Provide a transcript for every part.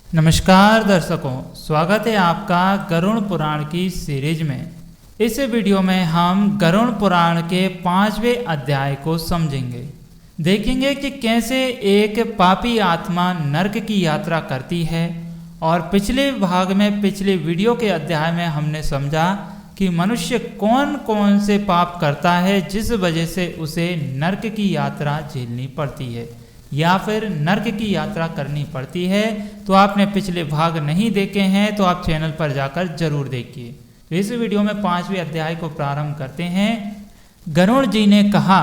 नमस्कार दर्शकों, स्वागत है आपका गरुड़ पुराण की सीरीज में। इस वीडियो में हम गरुड़ पुराण के 5वें अध्याय को समझेंगे। देखेंगे कि कैसे एक पापी आत्मा नरक की यात्रा करती है। और पिछले भाग में, पिछले वीडियो के अध्याय में हमने समझा कि मनुष्य कौन कौन से पाप करता है जिस वजह से उसे नरक की यात्रा झेलनी पड़ती है या फिर नरक की यात्रा करनी पड़ती है। तो आपने पिछले भाग नहीं देखे हैं तो आप चैनल पर जाकर जरूर देखिए। तो इस वीडियो में 5वें अध्याय को प्रारंभ करते हैं। गरुड़ जी ने कहा,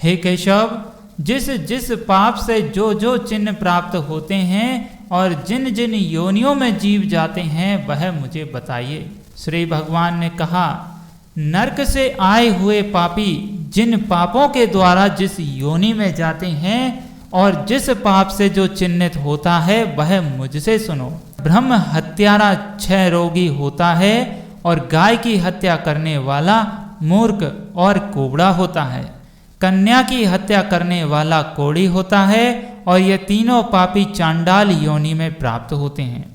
हे केशव, जिस जिस पाप से जो जो चिन्ह प्राप्त होते हैं और जिन जिन योनियों में जीव जाते हैं वह मुझे बताइए। श्री भगवान ने कहा, नरक से आए हुए पापी जिन पापों के द्वारा जिस योनि में जाते हैं और जिस पाप से जो चिन्हित होता है वह मुझसे सुनो। ब्रह्म हत्यारा क्षय रोगी होता है और गाय की हत्या करने वाला मूर्ख और कोबड़ा होता है। कन्या की हत्या करने वाला कोढ़ी होता है और ये तीनों पापी चांडाल योनि में प्राप्त होते हैं।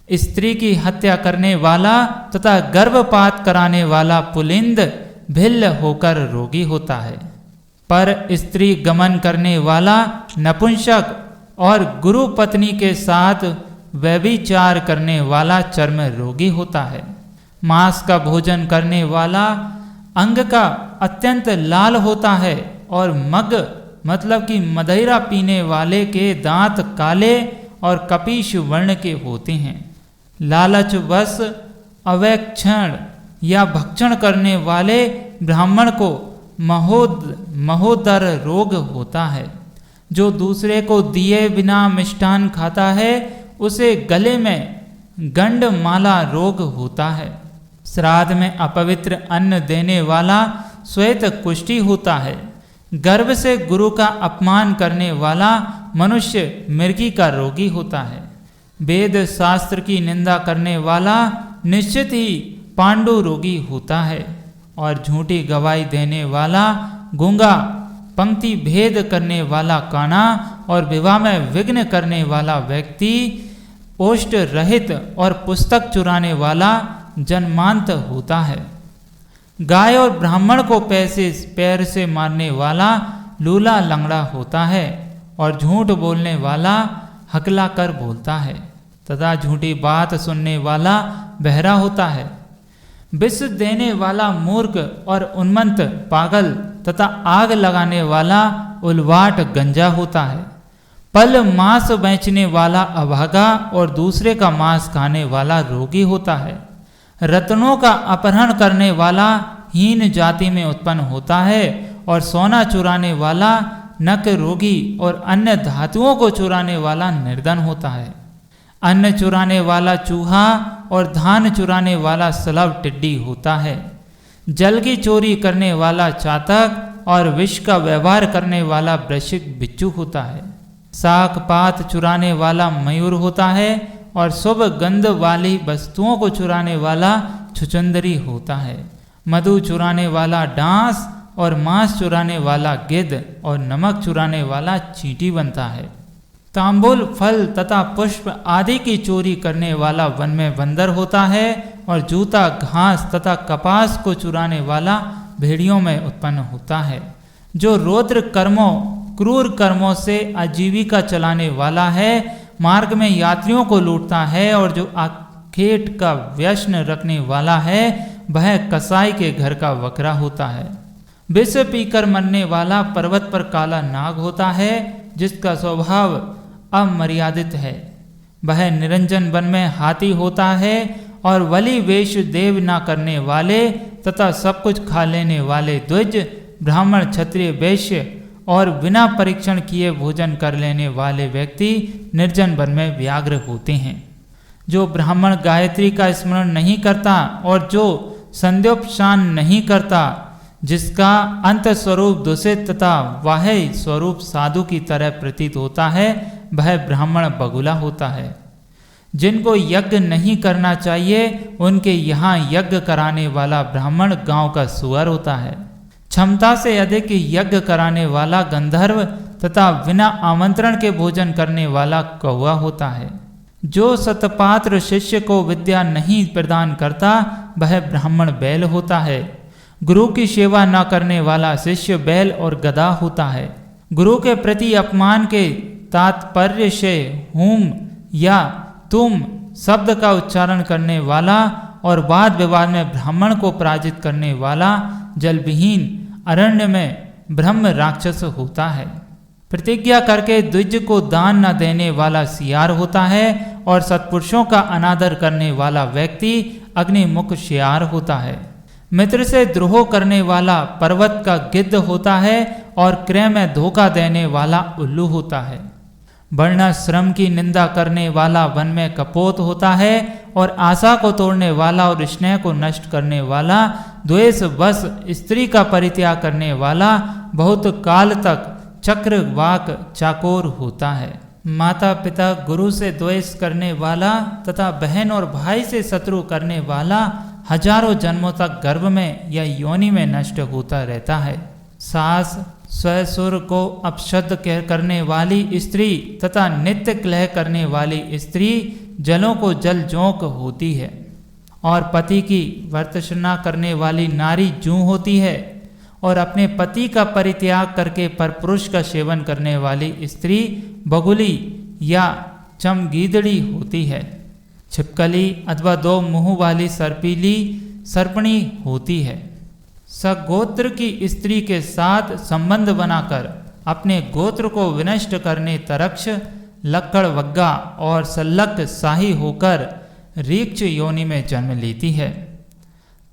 स्त्री की हत्या करने वाला तथा गर्भपात कराने वाला पुलिंद भिल्ल होकर रोगी होता है। पर स्त्री गमन करने वाला नपुंसक और गुरु पत्नी के साथ व्यभिचार करने वाला चर्म रोगी होता है। मांस का भोजन करने वाला अंग का अत्यंत लाल होता है और मग मतलब कि मदिरा पीने वाले के दांत काले और कपीश वर्ण के होते हैं। लालच वश अवैक्षण या भक्षण करने वाले ब्राह्मण को महोदर रोग होता है। जो दूसरे को दिए बिना मिष्ठान खाता है उसे गले में गंडमाला रोग होता है। श्राद्ध में अपवित्र अन्न देने वाला श्वेत कुष्ठी होता है। गर्भ से गुरु का अपमान करने वाला मनुष्य मृगी का रोगी होता है। वेद शास्त्र की निंदा करने वाला निश्चित ही पांडु रोगी होता है। और झूठी गवाही देने वाला गूंगा, पंक्ति भेद करने वाला काना और विवाह में विघ्न करने वाला व्यक्ति, ओष्ठ रहित और पुस्तक चुराने वाला जन्मांत होता है। गाय और ब्राह्मण को पैर से मारने वाला लूला लंगड़ा होता है और झूठ बोलने वाला हकला कर बोलता है तथा झूठी बात सुनने वाला बहरा होता है। विष देने वाला मूर्ख और उन्मत्त पागल तथा आग लगाने वाला उलवाट गंजा होता है। पल मांस बेचने वाला अभागा और दूसरे का मांस खाने वाला रोगी होता है। रत्नों का अपहरण करने वाला हीन जाति में उत्पन्न होता है और सोना चुराने वाला नक रोगी और अन्य धातुओं को चुराने वाला निर्धन होता है। अन्न चुराने वाला चूहा और धान चुराने वाला सलभ टिड्डी होता है। जल की चोरी करने वाला चातक और विष का व्यवहार करने वाला वृश्चिक बिच्छू होता है। शाक पात चुराने वाला मयूर होता है और शुभ गंध वाली वस्तुओं को चुराने वाला छुचंदरी होता है। मधु चुराने वाला डांस और मांस चुराने वाला गिद्ध और नमक चुराने वाला चींटी बनता है। तांबुल फल तथा पुष्प आदि की चोरी करने वाला वन में बंदर होता है और जूता घास तथा कपास को चुराने वाला भेड़ियों में उत्पन्न होता है। जो रौद्र कर्मों क्रूर कर्मों से आजीविका चलाने वाला है, मार्ग में यात्रियों को लूटता है और जो आखेट का व्यसन रखने वाला है वह कसाई के घर का वकरा होता है। विष पीकर मरने वाला पर्वत पर काला नाग होता है जिसका स्वभाव अमर्यादित है। वह निरंजन वन में हाथी होता है और वली वेश देव न करने वाले तथा सब कुछ खा लेने वाले द्विज ब्राह्मण क्षत्रिय वैश्य और बिना परीक्षण किए भोजन कर लेने वाले व्यक्ति निर्जन वन में व्याघ्र होते हैं। जो ब्राह्मण गायत्री का स्मरण नहीं करता और जो संध्योपशान नहीं करता, जिसका अंत स्वरूप दूषित तथा बाह्य स्वरूप साधु की तरह प्रतीत होता है, वह ब्राह्मण बगुला होता है। जिनको यज्ञ नहीं करना चाहिए उनके यहाँ यज्ञ कराने वाला ब्राह्मण गांव का सुअर होता है। क्षमता से अधिक यज्ञ कराने वाला गंधर्व तथा बिना आमंत्रण के भोजन करने वाला कौवा होता है। जो सतपात्र शिष्य को विद्या नहीं प्रदान करता वह ब्राह्मण बैल होता है। गुरु की सेवा न करने वाला शिष्य बैल और गधा होता है। गुरु के प्रति अपमान के तात्पर्य से हुम या तुम शब्द का उच्चारण करने वाला और वाद विवाद में ब्राह्मण को पराजित करने वाला जलविहीन अरण्य में ब्रह्म राक्षस होता है। प्रतिज्ञा करके द्विज को दान न देने वाला सियार होता है और सत्पुरुषों का अनादर करने वाला व्यक्ति अग्निमुख सियार होता है। मित्र से द्रोह करने वाला पर्वत का गिद्ध होता है और क्रय में धोखा देने वाला उल्लू होता है। वर्णाश्रम की निंदा करने वाला वन में कपोत होता है और आशा को तोड़ने वाला और स्नेह को नष्ट करने वाला द्वेष वश स्त्री का परित्याग करने वाला बहुत काल तक चक्रवाक चाकोर होता है। माता पिता गुरु से द्वेष करने वाला तथा बहन और भाई से शत्रु करने वाला हजारों जन्मों तक गर्भ में या योनि में नष्ट होता रहता है। सास स्वसुर को अपशब्द करने वाली स्त्री तथा नित्य कलह करने वाली स्त्री जलों को जल जोंक होती है और पति की वर्तशना करने वाली नारी जूं होती है और अपने पति का परित्याग करके परपुरुष का सेवन करने वाली स्त्री बगुली या चमगीदड़ी होती है। छिपकली अथवा दो मुंह वाली सर्पीली सर्पणी होती है। सगोत्र की स्त्री के साथ संबंध बनाकर अपने गोत्र को विनष्ट करने तरक्ष लक्कड़वग्गा और सल्लक शाही होकर रीक्ष योनि में जन्म लेती है।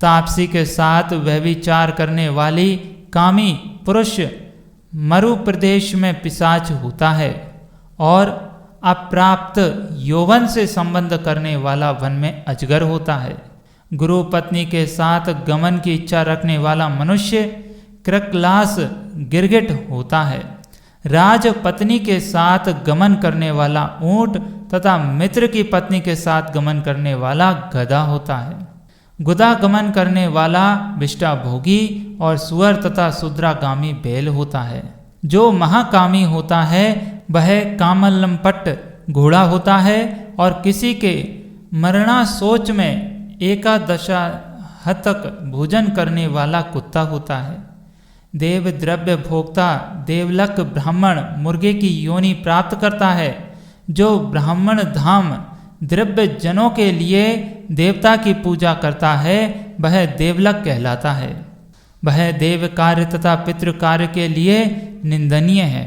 तापसी के साथ व्यभिचार करने वाली कामी पुरुष मरु प्रदेश में पिशाच होता है और अप्राप्त यौवन से संबंध करने वाला वन में अजगर होता है। गुरु पत्नी के साथ गमन की इच्छा रखने वाला मनुष्य कृकलास गिरगिट होता है। राज पत्नी के साथ गमन करने वाला ऊंट तथा मित्र की पत्नी के साथ गमन करने वाला गधा होता है। गुदा गमन करने वाला विष्टा भोगी और सुअर तथा शूद्रागामी बैल होता है। जो महाकामी होता है वह कामलंपट घोड़ा होता है और किसी के मरणा सोच में एकादशा हतक भोजन करने वाला कुत्ता होता है। देव द्रव्य भोक्ता देवलक ब्राह्मण मुर्गे की योनि प्राप्त करता है। जो ब्राह्मण धाम द्रव्य जनों के लिए देवता की पूजा करता है वह देवलक कहलाता है। वह देव कार्य तथा पितृ कार्य के लिए निंदनीय है।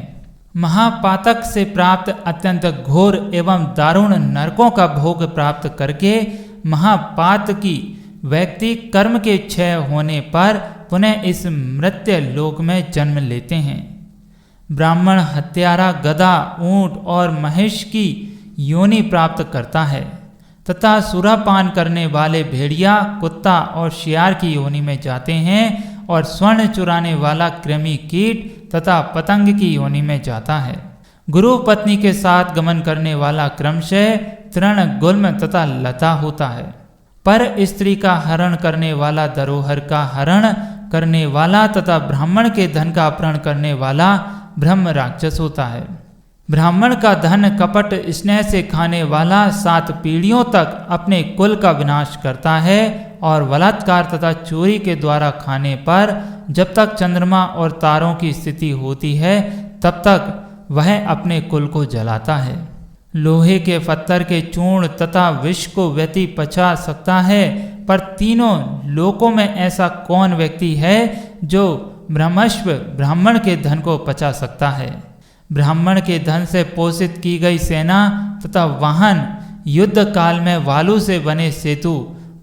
महापातक से प्राप्त अत्यंत घोर एवं दारुण नरकों का भोग प्राप्त करके महापात की व्यक्ति कर्म के क्षय होने पर पुनः इस मृत्य लोक में जन्म लेते हैं। ब्राह्मण हत्यारा गधा ऊंट और महिष की योनि प्राप्त करता है तथा सुरापान करने वाले भेड़िया कुत्ता और शियार की योनि में जाते हैं और स्वर्ण चुराने वाला कृमि कीट तथा पतंग की योनि में जाता है। गुरु पत्नी के साथ गमन करने वाला क्रमशः तृण गुल्म तथा लता होता है। पर स्त्री का हरण करने वाला धरोहर का हरण करने वाला तथा ब्राह्मण के धन का अपहरण करने वाला ब्रह्म राक्षस होता है। ब्राह्मण का धन कपट स्नेह से खाने वाला 7 पीढ़ियों तक अपने कुल का विनाश करता है और बलात्कार तथा चोरी के द्वारा खाने पर जब तक चंद्रमा और तारों की स्थिति होती है तब तक वह अपने कुल को जलाता है। लोहे के पत्थर के चूर्ण तथा विष को व्यक्ति पचा सकता है, पर तीनों लोकों में ऐसा कौन व्यक्ति है जो ब्रह्मस्व ब्राह्मण के धन को पचा सकता है। ब्राह्मण के धन से पोषित की गई सेना तथा वाहन युद्ध काल में वालू से बने सेतु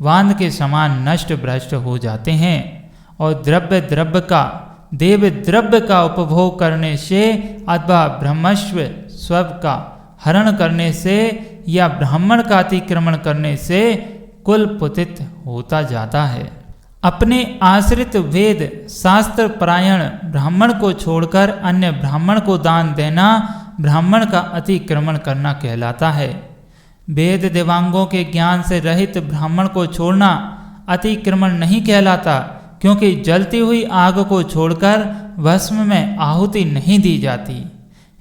बांध के समान नष्ट भ्रष्ट हो जाते हैं और द्रव्य का उपभोग करने से अथवा ब्रह्मस्व स्व का हरण करने से या ब्राह्मण का अतिक्रमण करने से कुल पुतित होता जाता है। अपने आश्रित वेद शास्त्र परायण ब्राह्मण को छोड़कर अन्य ब्राह्मण को दान देना ब्राह्मण का अतिक्रमण करना कहलाता है। वेद देवांगों के ज्ञान से रहित ब्राह्मण को छोड़ना अतिक्रमण नहीं कहलाता, क्योंकि जलती हुई आग को छोड़कर भस्म में आहुति नहीं दी जाती।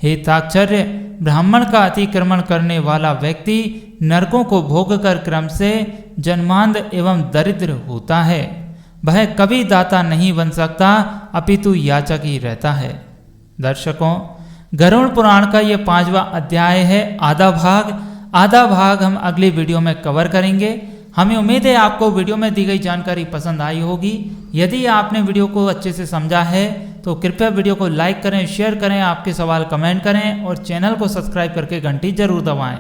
हे ताक्षर्य, ब्राह्मण का अतिक्रमण करने वाला व्यक्ति नरकों को भोग कर क्रम से जन्मांध एवं दरिद्र होता है। वह कभी दाता नहीं बन सकता, अपितु याचक ही रहता है। दर्शकों, गरुड़ पुराण का ये 5वां अध्याय है, आधा भाग हम अगली वीडियो में कवर करेंगे। हमें उम्मीद है आपको वीडियो में दी गई जानकारी पसंद आई होगी। यदि आपने वीडियो को अच्छे से समझा है तो कृपया वीडियो को लाइक करें, शेयर करें, आपके सवाल कमेंट करें और चैनल को सब्सक्राइब करके घंटी जरूर दबाएं।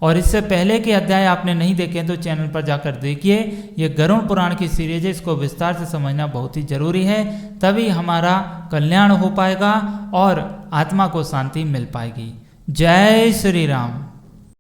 और इससे पहले के अध्याय आपने नहीं देखे तो चैनल पर जाकर देखिए। ये गरुड़ पुराण की सीरीज है, इसको विस्तार से समझना बहुत ही जरूरी है, तभी हमारा कल्याण हो पाएगा और आत्मा को शांति मिल पाएगी। जय श्री राम।